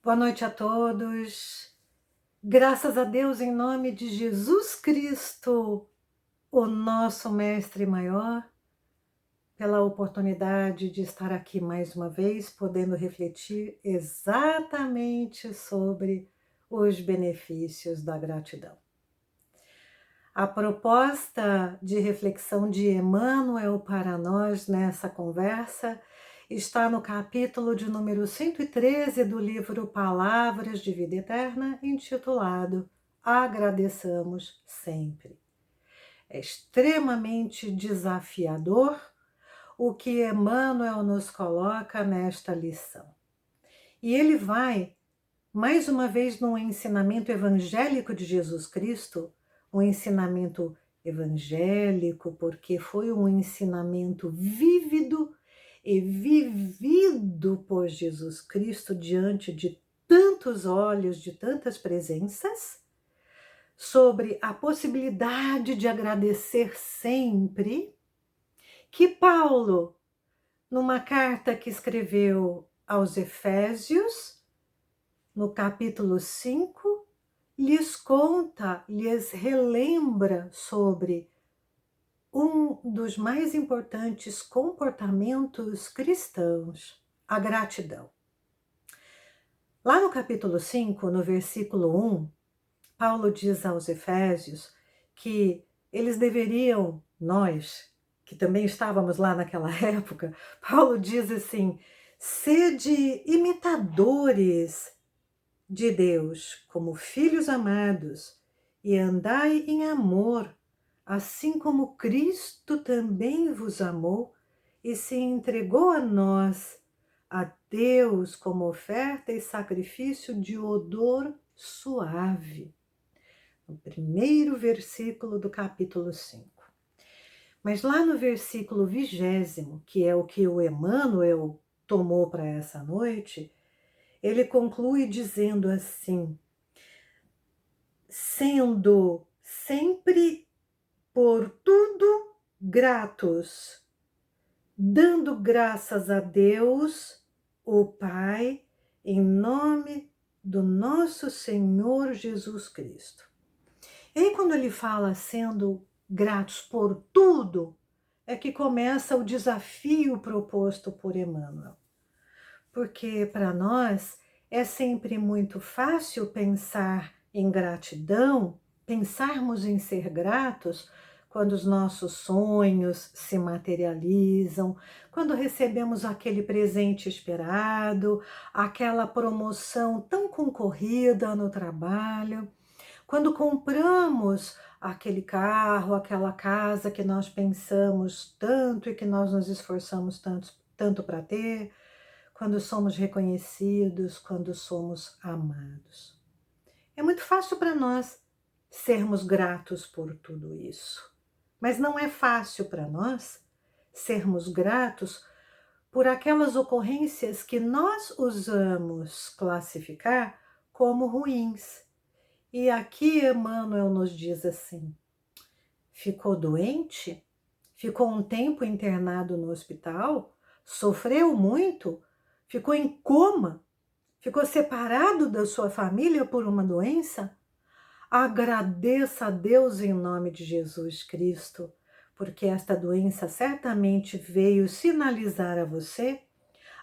Boa noite a todos. Graças a Deus, em nome de Jesus Cristo, o nosso Mestre Maior, pela oportunidade de estar aqui mais uma vez, podendo refletir exatamente sobre os benefícios da gratidão. A proposta de reflexão de Emmanuel para nós nessa conversa está no capítulo de número 113 do livro Palavras de Vida Eterna, intitulado Agradeçamos Sempre. É extremamente desafiador o que Emmanuel nos coloca nesta lição. E ele vai, mais uma vez, num ensinamento evangélico de Jesus Cristo, um ensinamento evangélico, porque foi um ensinamento vívido e vivido por Jesus Cristo diante de tantos olhos, de tantas presenças, sobre a possibilidade de agradecer sempre, que Paulo, numa carta que escreveu aos Efésios, no capítulo 5, lhes conta, lhes relembra sobre um dos mais importantes comportamentos cristãos, a gratidão. Lá no capítulo 5, no versículo 1, Paulo diz aos Efésios que eles deveriam, nós, que também estávamos lá naquela época, Paulo diz assim: sede imitadores de Deus como filhos amados e andai em amor, assim como Cristo também vos amou e se entregou a nós, a Deus, como oferta e sacrifício de odor suave. No primeiro versículo do capítulo 5. Mas lá no versículo 20º, que é o que o Emmanuel tomou para essa noite, ele conclui dizendo assim: sendo sempre por tudo gratos, dando graças a Deus, o Pai, em nome do nosso Senhor Jesus Cristo. E aí, quando ele fala sendo gratos por tudo, é que começa o desafio proposto por Emmanuel. Porque para nós é sempre muito fácil pensar em gratidão, pensarmos em ser gratos quando os nossos sonhos se materializam, quando recebemos aquele presente esperado, aquela promoção tão concorrida no trabalho, quando compramos aquele carro, aquela casa que nós pensamos tanto e que nós nos esforçamos tanto para ter, quando somos reconhecidos, quando somos amados. É muito fácil para nós sermos gratos por tudo isso, mas não é fácil para nós sermos gratos por aquelas ocorrências que nós usamos classificar como ruins. E aqui Emmanuel nos diz assim: ficou doente? Ficou um tempo internado no hospital? Sofreu muito? Ficou em coma? Ficou separado da sua família por uma doença? Agradeça a Deus em nome de Jesus Cristo, porque esta doença certamente veio sinalizar a você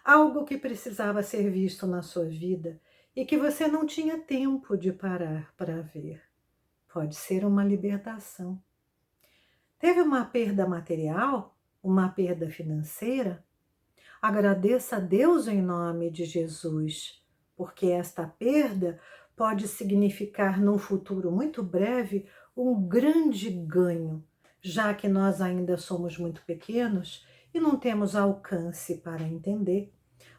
algo que precisava ser visto na sua vida e que você não tinha tempo de parar para ver. Pode ser uma libertação. Teve uma perda material, uma perda financeira? Agradeça a Deus em nome de Jesus, porque esta perda pode significar num futuro muito breve um grande ganho, já que nós ainda somos muito pequenos e não temos alcance para entender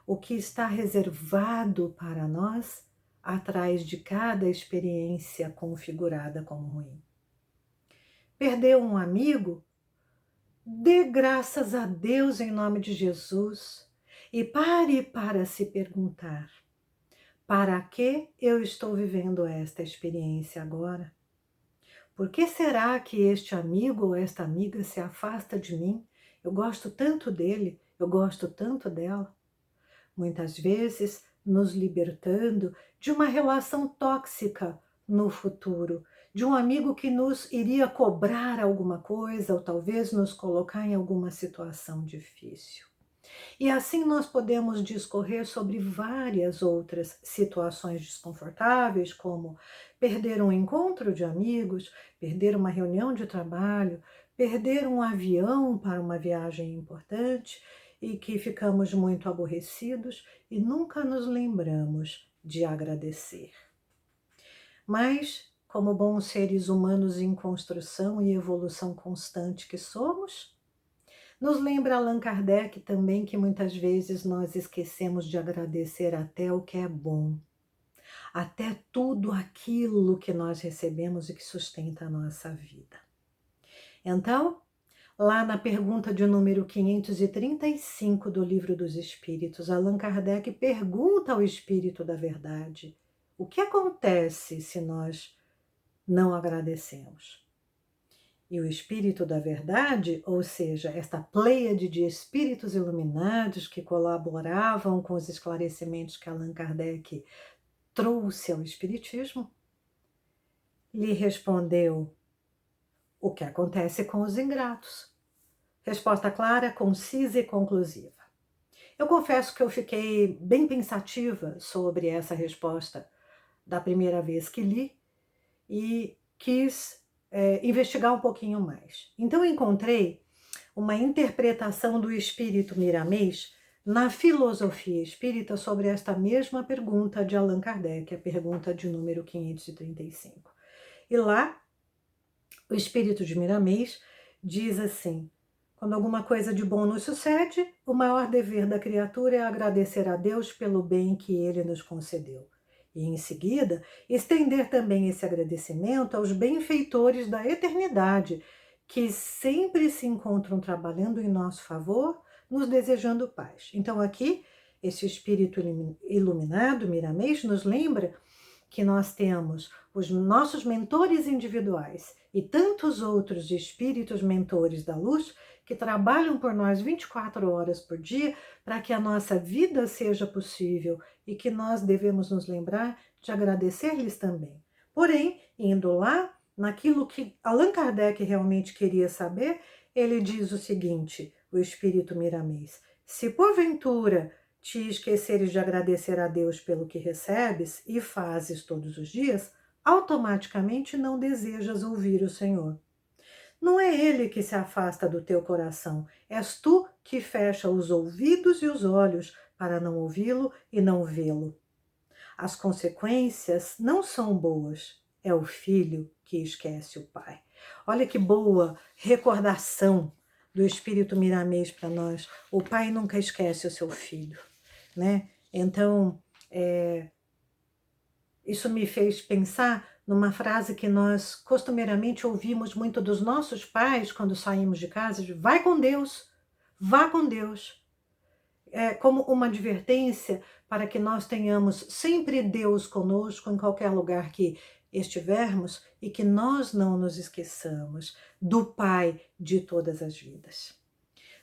o que está reservado para nós atrás de cada experiência configurada como ruim. Perdeu um amigo? Dê graças a Deus em nome de Jesus e pare para se perguntar: para que eu estou vivendo esta experiência agora? Por que será que este amigo ou esta amiga se afasta de mim? Eu gosto tanto dele, eu gosto tanto dela. Muitas vezes nos libertando de uma relação tóxica no futuro, de um amigo que nos iria cobrar alguma coisa ou talvez nos colocar em alguma situação difícil. E assim nós podemos discorrer sobre várias outras situações desconfortáveis, como perder um encontro de amigos, perder uma reunião de trabalho, perder um avião para uma viagem importante e que ficamos muito aborrecidos e nunca nos lembramos de agradecer. Mas, como bons seres humanos em construção e evolução constante que somos, nos lembra Allan Kardec também que muitas vezes nós esquecemos de agradecer até o que é bom, até tudo aquilo que nós recebemos e que sustenta a nossa vida. Então, lá na pergunta de número 535 do Livro dos Espíritos, Allan Kardec pergunta ao Espírito da Verdade: o que acontece se nós não agradecemos? E o Espírito da Verdade, ou seja, esta pleiade de espíritos iluminados que colaboravam com os esclarecimentos que Allan Kardec trouxe ao Espiritismo, lhe respondeu: o que acontece com os ingratos? Resposta clara, concisa e conclusiva. Eu confesso que eu fiquei bem pensativa sobre essa resposta da primeira vez que li e quis investigar um pouquinho mais. Então eu encontrei uma interpretação do espírito Miramês na filosofia espírita sobre esta mesma pergunta de Allan Kardec, a pergunta de número 535. E lá, o espírito de Miramês diz assim: quando alguma coisa de bom nos sucede, o maior dever da criatura é agradecer a Deus pelo bem que ele nos concedeu. E, em seguida, estender também esse agradecimento aos benfeitores da eternidade, que sempre se encontram trabalhando em nosso favor, nos desejando paz. Então, aqui, esse espírito iluminado, Miramês, nos lembra que nós temos os nossos mentores individuais e tantos outros espíritos mentores da luz que trabalham por nós 24 horas por dia para que a nossa vida seja possível e que nós devemos nos lembrar de agradecer-lhes também. Porém, indo lá, naquilo que Allan Kardec realmente queria saber, ele diz o seguinte, o espírito Miramês: se porventura te esqueceres de agradecer a Deus pelo que recebes e fazes todos os dias, automaticamente não desejas ouvir o Senhor. Não é Ele que se afasta do teu coração, és tu que fecha os ouvidos e os olhos para não ouvi-lo e não vê-lo. As consequências não são boas, é o filho que esquece o pai. Olha que boa recordação do Espírito Miramês para nós. O pai nunca esquece o seu filho, né? Então, isso me fez pensar numa frase que nós costumeiramente ouvimos muito dos nossos pais quando saímos de casa: de, vai com Deus, vá com Deus. Como uma advertência para que nós tenhamos sempre Deus conosco em qualquer lugar que estivermos e que nós não nos esqueçamos do Pai de todas as vidas.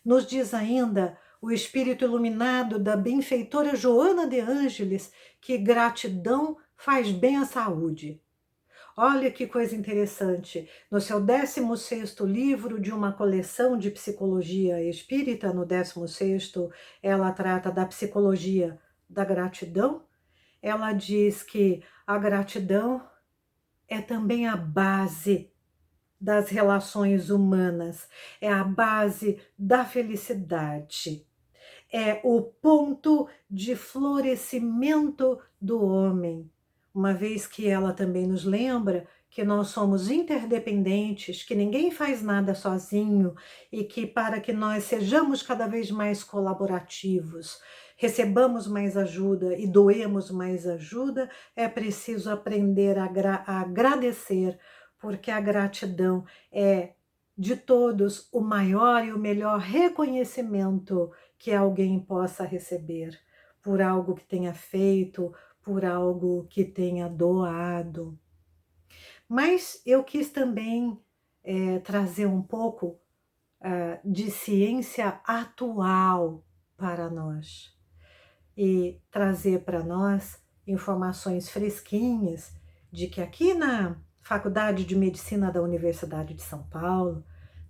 Nos diz ainda o espírito iluminado da benfeitora Joana de Ângeles que gratidão faz bem à saúde. Olha que coisa interessante, no seu 16º livro de uma coleção de psicologia espírita, no 16º, ela trata da psicologia da gratidão. Ela diz que a gratidão é também a base das relações humanas, é a base da felicidade, é o ponto de florescimento do homem. Uma vez que ela também nos lembra que nós somos interdependentes, que ninguém faz nada sozinho e que para que nós sejamos cada vez mais colaborativos, recebamos mais ajuda e doemos mais ajuda, é preciso aprender a agradecer, porque a gratidão é de todos o maior e o melhor reconhecimento que alguém possa receber por algo que tenha feito, por algo que tenha doado. Mas eu quis também trazer um pouco de ciência atual para nós. e trazer para nós informações fresquinhas de que aqui na Faculdade de Medicina da Universidade de São Paulo,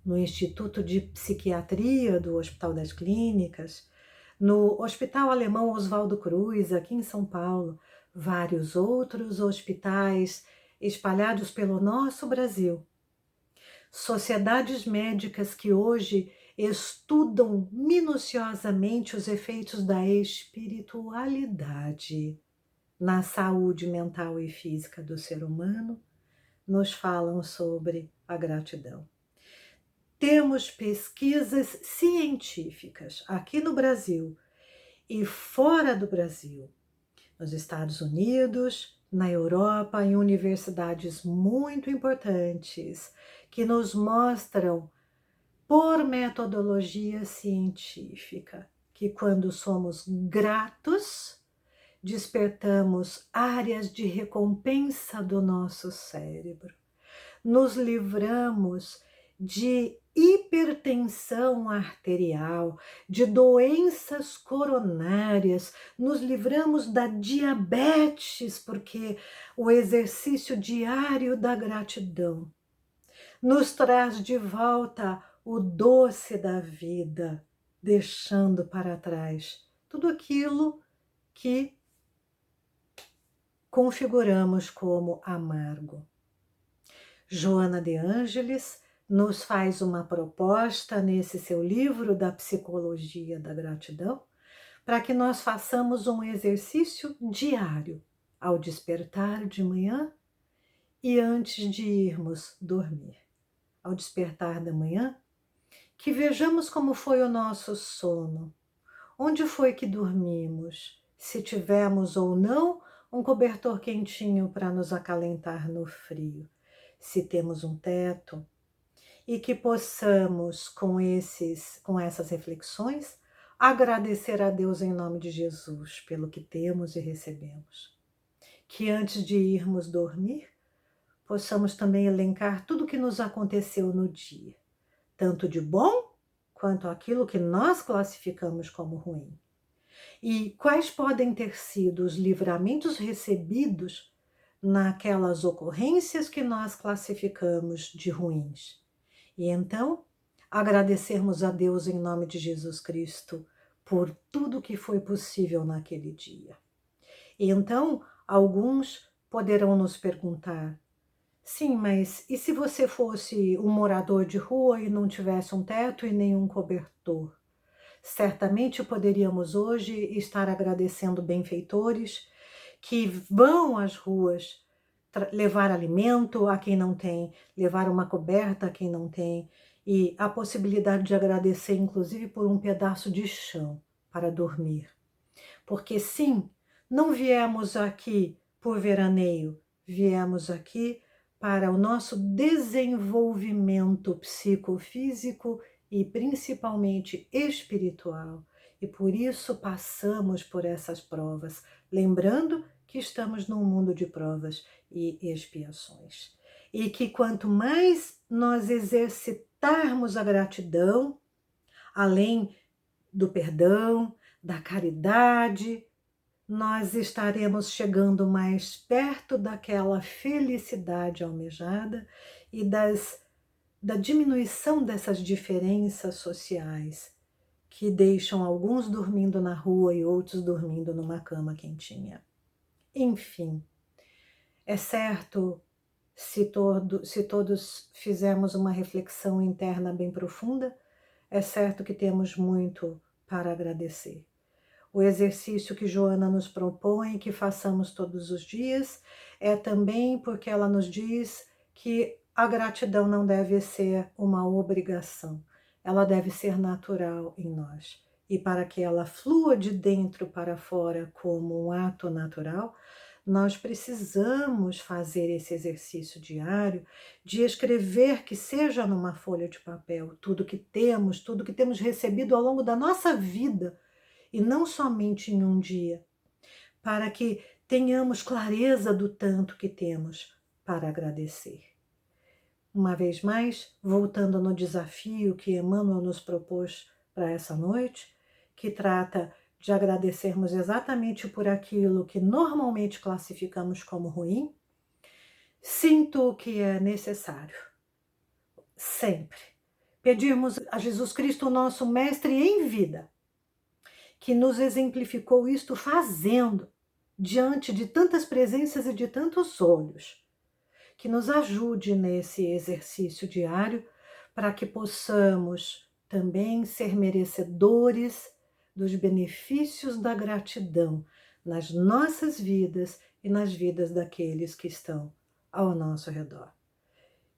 no Instituto de Psiquiatria do Hospital das Clínicas, no Hospital Alemão Oswaldo Cruz, aqui em São Paulo, vários outros hospitais espalhados pelo nosso Brasil, sociedades médicas que hoje estudam minuciosamente os efeitos da espiritualidade na saúde mental e física do ser humano, nos falam sobre a gratidão. Temos pesquisas científicas aqui no Brasil e fora do Brasil, nos Estados Unidos, na Europa, em universidades muito importantes, que nos mostram, por metodologia científica, que quando somos gratos, despertamos áreas de recompensa do nosso cérebro, nos livramos de hipertensão arterial, de doenças coronárias, nos livramos da diabetes, porque o exercício diário da gratidão nos traz de volta o doce da vida, deixando para trás tudo aquilo que configuramos como amargo. Joana de Ângeles nos faz uma proposta nesse seu livro da Psicologia da Gratidão, para que nós façamos um exercício diário ao despertar de manhã e antes de irmos dormir. Ao despertar da manhã, que vejamos como foi o nosso sono, onde foi que dormimos, se tivemos ou não um cobertor quentinho para nos acalentar no frio, se temos um teto, e que possamos, com essas reflexões, agradecer a Deus em nome de Jesus pelo que temos e recebemos. Que antes de irmos dormir, possamos também elencar tudo o que nos aconteceu no dia, tanto de bom quanto aquilo que nós classificamos como ruim. E quais podem ter sido os livramentos recebidos naquelas ocorrências que nós classificamos de ruins. E então, agradecermos a Deus em nome de Jesus Cristo por tudo que foi possível naquele dia. E então, alguns poderão nos perguntar: sim, mas e se você fosse um morador de rua e não tivesse um teto e nenhum cobertor? Certamente poderíamos hoje estar agradecendo benfeitores que vão às ruas levar alimento a quem não tem, levar uma coberta a quem não tem, e a possibilidade de agradecer, inclusive, por um pedaço de chão para dormir. Porque sim, não viemos aqui por veraneio, viemos aqui para o nosso desenvolvimento psicofísico e principalmente espiritual. E por isso passamos por essas provas, lembrando que estamos num mundo de provas e expiações. E que quanto mais nós exercitarmos a gratidão, além do perdão, da caridade, nós estaremos chegando mais perto daquela felicidade almejada e da diminuição dessas diferenças sociais que deixam alguns dormindo na rua e outros dormindo numa cama quentinha. Enfim, é certo, se todos fizermos uma reflexão interna bem profunda, é certo que temos muito para agradecer. O exercício que Joana nos propõe que façamos todos os dias é também porque ela nos diz que a gratidão não deve ser uma obrigação, ela deve ser natural em nós. E para que ela flua de dentro para fora como um ato natural, nós precisamos fazer esse exercício diário de escrever, que seja numa folha de papel, tudo que temos recebido ao longo da nossa vida, e não somente em um dia, para que tenhamos clareza do tanto que temos para agradecer. Uma vez mais, voltando no desafio que Emmanuel nos propôs para essa noite, que trata de agradecermos exatamente por aquilo que normalmente classificamos como ruim, sinto que é necessário, sempre, pedirmos a Jesus Cristo, nosso Mestre em vida, que nos exemplificou isto fazendo, diante de tantas presenças e de tantos olhos, que nos ajude nesse exercício diário, para que possamos também ser merecedores dos benefícios da gratidão nas nossas vidas e nas vidas daqueles que estão ao nosso redor.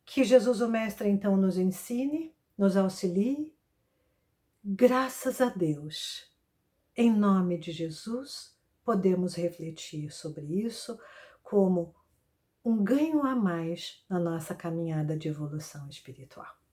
Que Jesus, o Mestre, então, nos ensine, nos auxilie. Graças a Deus, em nome de Jesus, podemos refletir sobre isso como um ganho a mais na nossa caminhada de evolução espiritual.